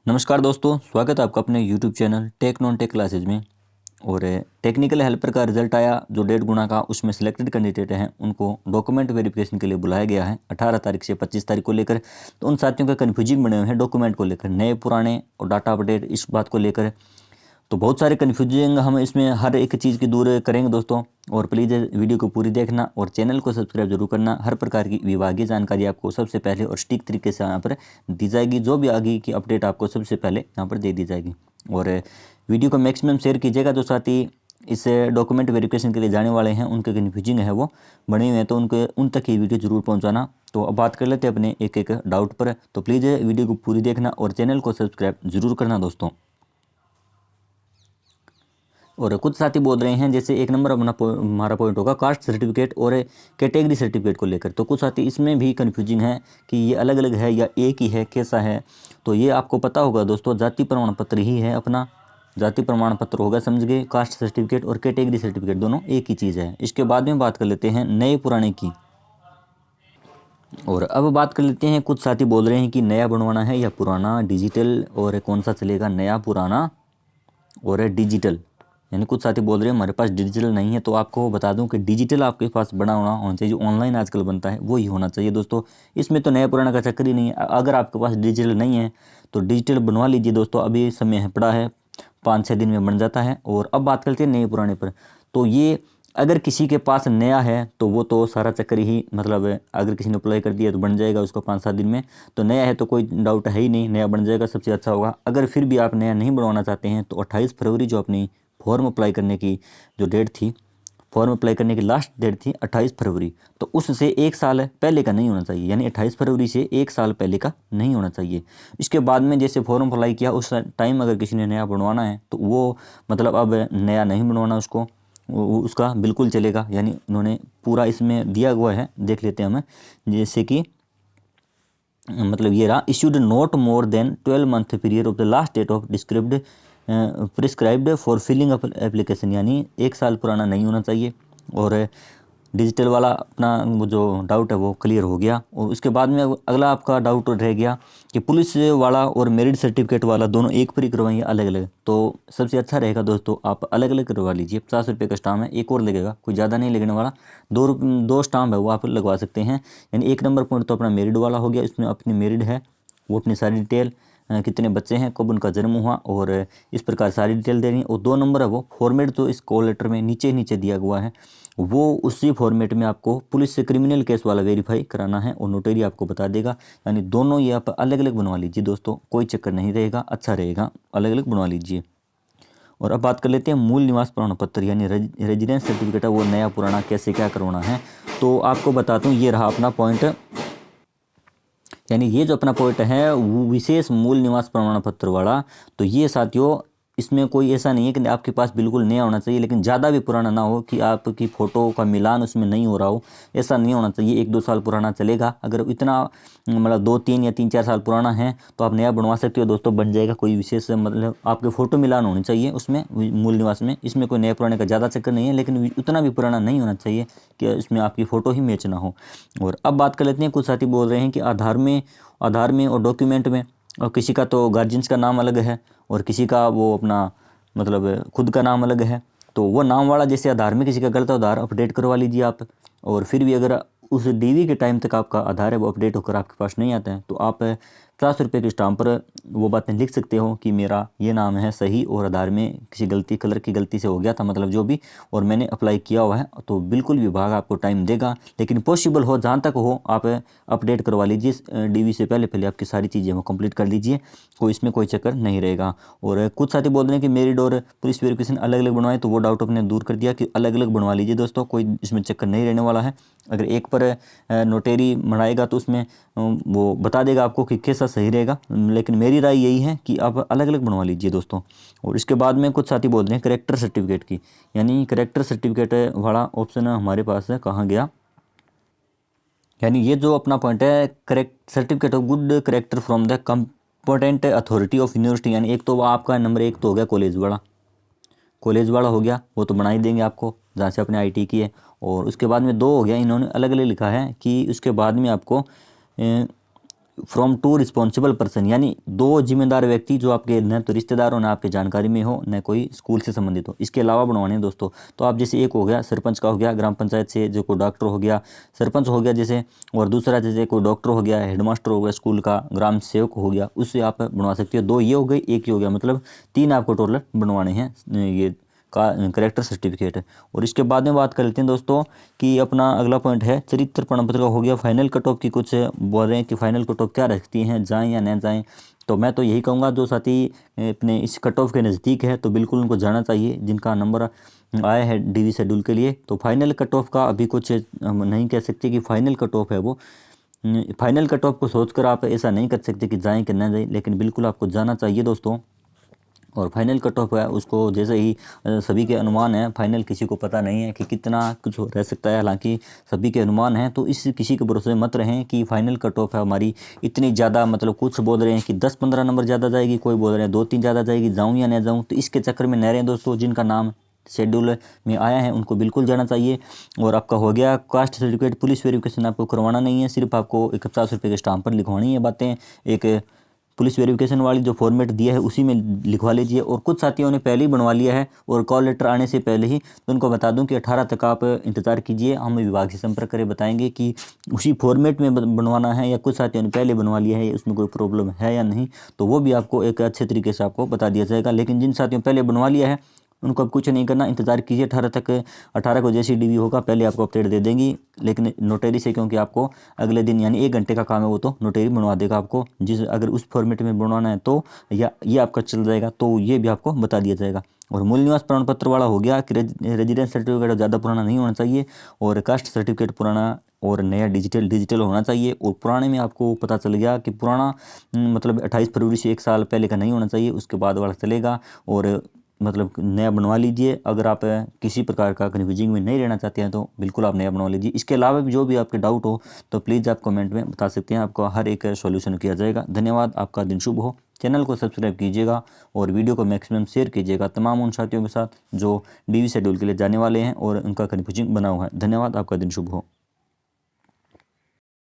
नमस्कार दोस्तों, स्वागत है आपका अपने YouTube channel tech non tech classes में। और टेक्निकल हेल्पर का रिजल्ट आया जो 1.5 गुना का, उसमें सिलेक्टेड कैंडिडेट हैं उनको डॉक्यूमेंट वेरिफिकेशन के लिए बुलाया गया है 18 तारीख से 25 तारीख को लेकर। तो उन साथियों का कन्फ्यूजिंग बने हुए हैं डॉक्यूमेंट को लेकर, नए पुराने और डाटा अपडेट, इस बात को लेकर। तो बहुत सारे कन्फ्यूजिंग हम इसमें हर एक चीज़ की दूर करेंगे दोस्तों। और प्लीज़ वीडियो को पूरी देखना और चैनल को सब्सक्राइब जरूर करना। हर प्रकार की विभागीय जानकारी आपको सबसे पहले और सटीक तरीके से यहाँ पर दी जाएगी। जो भी आगे की अपडेट आपको सबसे पहले यहाँ पर दे दी जाएगी। और वीडियो को मैक्सिमम शेयर कीजिएगा। जो साथी इस डॉक्यूमेंट वेरिफिकेशन के लिए जाने वाले हैं, उनके कन्फ्यूजिंग है वो बने हुए हैं, तो उन तक ये वीडियो जरूर पहुँचाना। तो अब बात कर लेते हैं अपने एक एक डाउट पर। तो प्लीज़ वीडियो को पूरी देखना और चैनल को सब्सक्राइब जरूर करना दोस्तों। और कुछ साथी बोल रहे हैं, जैसे एक नंबर हमारा पॉइंट होगा कास्ट सर्टिफिकेट और कैटेगरी सर्टिफिकेट को लेकर। तो कुछ साथी इसमें भी कन्फ्यूजिंग है कि ये अलग अलग है या एक ही है, कैसा है। तो ये आपको पता होगा दोस्तों, जाति प्रमाण पत्र ही है अपना। जाति प्रमाण पत्र होगा, समझ गए। कास्ट सर्टिफिकेट और कैटेगरी सर्टिफिकेट दोनों एक ही चीज़ है। इसके बाद में बात कर लेते हैं नए पुराने की। और अब बात कर लेते हैं, कुछ साथी बोल रहे हैं कि नया बनवाना है या पुराना, डिजिटल और कौन सा चलेगा, नया, पुराना और डिजिटल। यानी कुछ साथी बोल रहे हैं हमारे पास डिजिटल नहीं है। तो आपको बता दूं कि डिजिटल आपके पास बना होना चाहिए। जो ऑनलाइन आजकल बनता है वो ही होना चाहिए दोस्तों। इसमें तो नया पुराना का चक्कर ही नहीं है। अगर आपके पास डिजिटल नहीं है तो डिजिटल बनवा लीजिए दोस्तों, अभी समय है पड़ा है, 5-6 दिन में बन जाता है। और अब बात करते हैं नए पुराने पर। तो ये अगर किसी के पास नया है तो वो तो सारा चक्कर ही, मतलब अगर किसी ने अप्लाई कर दिया तो बन जाएगा उसको 5-7 दिन में। तो नया है तो कोई डाउट है ही नहीं, नया बन जाएगा, सबसे अच्छा होगा। अगर फिर भी आप नया नहीं बनवाना चाहते हैं तो 28 फरवरी जो अपनी फॉर्म अप्लाई करने की जो डेट थी, फॉर्म अप्लाई करने की लास्ट डेट थी 28 फरवरी। तो उससे 1 साल पहले का नहीं होना चाहिए, यानी 28 फरवरी से 1 साल पहले का नहीं होना चाहिए। इसके बाद में जैसे फॉर्म अप्लाई किया उस टाइम अगर किसी ने नया बनवाना है तो वो, मतलब अब नया नहीं बनवाना उसको, उसका बिल्कुल चलेगा। यानी उन्होंने पूरा इसमें दिया हुआ है, देख लेते हैं हमें। जैसे कि मतलब ये रहा, issued not more than 12 month period of the last date of described prescribed for filling application. यानी 1 साल पुराना नहीं होना चाहिए। और डिजिटल वाला अपना वो जो डाउट है वो क्लियर हो गया। और उसके बाद में अगला आपका डाउट रह गया कि पुलिस वाला और मेरिट सर्टिफिकेट वाला दोनों एक पर ही करवाएंगे अलग अलग। तो सबसे अच्छा रहेगा दोस्तों आप अलग अलग करवा लीजिए। 50 रुपये का स्टाम्प है, एक और लगेगा, कोई ज़्यादा नहीं लगने वाला। दो स्टाम्प है वो आप लगवा सकते हैं। यानी एक नंबर पॉइंट तो अपना मेरिट वाला हो गया, इसमें अपनी मेरिट है, वो अपनी सारी डिटेल, कितने बच्चे हैं, कब उनका जन्म हुआ, और इस प्रकार सारी डिटेल देनी है। और 2 नंबर है वो फॉर्मेट जो इस कॉल लेटर में नीचे नीचे दिया हुआ है, वो उसी फॉर्मेट में आपको पुलिस से क्रिमिनल केस वाला वेरीफाई कराना है और नोटरी आपको बता देगा। यानी दोनों ये आप अलग अलग बनवा लीजिए दोस्तों, कोई चक्कर नहीं रहेगा, अच्छा रहेगा, अलग अलग बनवा लीजिए। और अब बात कर लेते हैं मूल निवास प्रमाण पत्र यानी रेजिडेंस सर्टिफिकेट है, वो नया पुराना कैसे क्या करवाना है। तो आपको बताता हूँ, ये रहा अपना पॉइंट। यानी ये जो अपना पॉइंट है वो विशेष मूल निवास प्रमाण पत्र वाला। तो ये साथियों, इसमें कोई ऐसा नहीं है कि आपके पास बिल्कुल नया होना चाहिए, लेकिन ज़्यादा भी पुराना ना हो कि आपकी फ़ोटो का मिलान उसमें नहीं हो रहा हो, ऐसा नहीं होना चाहिए। 1-2 साल पुराना चलेगा। अगर इतना मतलब 2-3 या 3-4 साल पुराना है तो आप नया बनवा सकते हो दोस्तों, बन जाएगा। कोई विशेष मतलब आपके फ़ोटो मिलान होनी चाहिए उसमें मूल निवास में। इसमें कोई नया पुराने का ज़्यादा चक्कर नहीं है, लेकिन उतना भी पुराना नहीं होना चाहिए कि इसमें आपकी फ़ोटो ही मैच ना हो। और अब बात कर लेते हैं, कुछ साथी बोल रहे हैं कि आधार में और डॉक्यूमेंट में, और किसी का तो गार्जियंस का नाम अलग है और किसी का वो अपना मतलब खुद का नाम अलग है। तो वो नाम वाला, जैसे आधार में किसी का गलत आधार अपडेट करवा लीजिए आप। और फिर भी अगर उस डीवी के टाइम तक आपका आधार है वो अपडेट होकर आपके पास नहीं आता है तो आप 50 रुपये के स्टाम्प पर वो बातें लिख सकते हो कि मेरा ये नाम है सही और आधार में किसी गलती, कलर की गलती से हो गया था, मतलब जो भी, और मैंने अप्लाई किया हुआ है। तो बिल्कुल विभाग आपको टाइम देगा, लेकिन पॉसिबल हो जहाँ तक हो आप अपडेट करवा लीजिए डीवी से पहले पहले आपकी सारी चीज़ें वो कंप्लीट कर लीजिए, कोई इसमें कोई चक्कर नहीं रहेगा। और कुछ साथी बोल रहे हैं कि मेरिट और पुलिस वेरिफिकेशन अलग अलग बनवाएं, तो वो डाउट अपने दूर कर दिया कि अलग अलग बनवा लीजिए दोस्तों, कोई इसमें चक्कर नहीं रहने वाला है। अगर एक पर नोटेरी बनाएगा तो उसमें वो बता देगा आपको कि कैसा सही रहेगा, लेकिन मेरी राय यही है कि आप अलग अलग बनवा लीजिए दोस्तों। और इसके बाद में कुछ साथी बोल रहे हैं करेक्टर सर्टिफिकेट की, यानी करेक्टर सर्टिफिकेट वाला ऑप्शन हमारे पास कहाँ गया। यानी ये जो अपना पॉइंट है, correct certificate of good character from the competent authority of university, यानी एक तो वो आपका नंबर 1 तो हो गया कॉलेज वाला हो गया, वो तो बना ही देंगे आपको जहाँ से आपने आईटी की है। और उसके बाद में 2 हो गया, इन्होंने अलग अलग लिखा है कि उसके बाद में आपको फ्रॉम टू रिस्पॉन्सिबल पर्सन, यानी दो जिम्मेदार व्यक्ति जो आपके न तो रिश्तेदार हो न आपके जानकारी में हो न कोई स्कूल से संबंधित हो। इसके अलावा बनवाने हैं दोस्तों। तो आप जैसे एक हो गया सरपंच का हो गया, ग्राम पंचायत से जो कोई डॉक्टर हो गया, सरपंच हो गया जैसे, और दूसरा जैसे कोई डॉक्टर हो गया, हेडमास्टर हो गया स्कूल का, ग्राम सेवक हो गया, उससे आप बनवा सकते हो। दो ये हो गई, एक ये हो गया, मतलब 3 आपको टोटल बनवाने हैं ये का करेक्टर सर्टिफिकेट है। और इसके बाद में बात कर लेते हैं दोस्तों कि अपना अगला पॉइंट है चरित्र प्रमाण पत्र का हो गया। फाइनल कट ऑफ की कुछ बोल रहे हैं कि फाइनल कट ऑफ क्या रखती हैं, जाएं या न जाएं। तो मैं तो यही कहूँगा जो साथी अपने इस कट ऑफ के नज़दीक है तो बिल्कुल उनको जाना चाहिए, जिनका नंबर आया है डीवी शेड्यूल के लिए। तो फाइनल कट ऑफ का अभी कुछ हम नहीं कह सकते कि फाइनल कट ऑफ है वो। फाइनल कट ऑफ को सोचकर आप ऐसा नहीं कर सकते कि जाएं कि न जाएं, लेकिन बिल्कुल आपको जाना चाहिए दोस्तों। और फाइनल कट ऑफ है उसको जैसे ही सभी के अनुमान है, फाइनल किसी को पता नहीं है कि कितना कुछ रह सकता है, हालांकि सभी के अनुमान हैं। तो इस किसी के भरोसे मत रहें कि फाइनल कट ऑफ है हमारी इतनी ज़्यादा, मतलब कुछ बोल रहे हैं कि 10-15 नंबर ज़्यादा जाएगी, कोई बोल रहे हैं 2-3 ज़्यादा जाएगी, जाऊँ या न जाऊँ। तो इसके चक्कर में न रहें दोस्तों। जिनका नाम शेड्यूल में आया है उनको बिल्कुल जाना चाहिए। और आपका हो गया कास्ट सर्टिफिकेट, पुलिस वेरिफिकेशन आपको करवाना नहीं है, सिर्फ आपको 50 रुपये के स्टाम्प पर लिखवानी है बातें। एक पुलिस वेरिफिकेशन वाली जो फॉर्मेट दिया है उसी में लिखवा लीजिए। और कुछ साथियों ने पहले ही बनवा लिया है और कॉल लेटर आने से पहले ही, तो उनको बता दूं कि 18 तक आप इंतज़ार कीजिए, हम विभाग से संपर्क करें, बताएंगे कि उसी फॉर्मेट में बनवाना है या कुछ साथियों ने पहले बनवा लिया है, उसमें कोई प्रॉब्लम है या नहीं, तो वो भी आपको एक अच्छे तरीके से आपको बता दिया जाएगा। लेकिन जिन साथियों ने पहले बनवा लिया है उनको अब कुछ नहीं करना, इंतज़ार कीजिए 18 तक। 18 को जैसी डीवी होगा पहले आपको अपडेट दे देंगी, लेकिन नोटरी से, क्योंकि आपको अगले दिन यानी 1 घंटे का काम है वो, तो नोटरी बनवा देगा आपको। जिस अगर उस फॉर्मेट में बनवाना है तो या ये आपका चल जाएगा, तो ये भी आपको बता दिया जाएगा। और मूल निवास प्रमाण पत्र वाला हो गया कि रेजिडेंस सर्टिफिकेट ज़्यादा पुराना नहीं होना चाहिए, और कास्ट सर्टिफिकेट पुराना और नया डिजिटल होना चाहिए। और पुराने में आपको पता चल गया कि पुराना मतलब 28 फरवरी से 1 साल पहले का नहीं होना चाहिए, उसके बाद वाला चलेगा। और मतलब नया बनवा लीजिए। अगर आप किसी प्रकार का कन्फ्यूजिंग में नहीं रहना चाहते हैं तो बिल्कुल आप नया बनवा लीजिए। इसके अलावा भी जो भी आपके डाउट हो तो प्लीज़ आप कमेंट में बता सकते हैं, आपको हर एक सॉल्यूशन किया जाएगा। धन्यवाद, आपका दिन शुभ हो। चैनल को सब्सक्राइब कीजिएगा और वीडियो को मैक्सिमम शेयर कीजिएगा तमाम उन साथियों के साथ जो डीवी शेड्यूल के लिए जाने वाले हैं और उनका कन्फ्यूजिंग बना हुआ है। धन्यवाद, आपका दिन शुभ हो।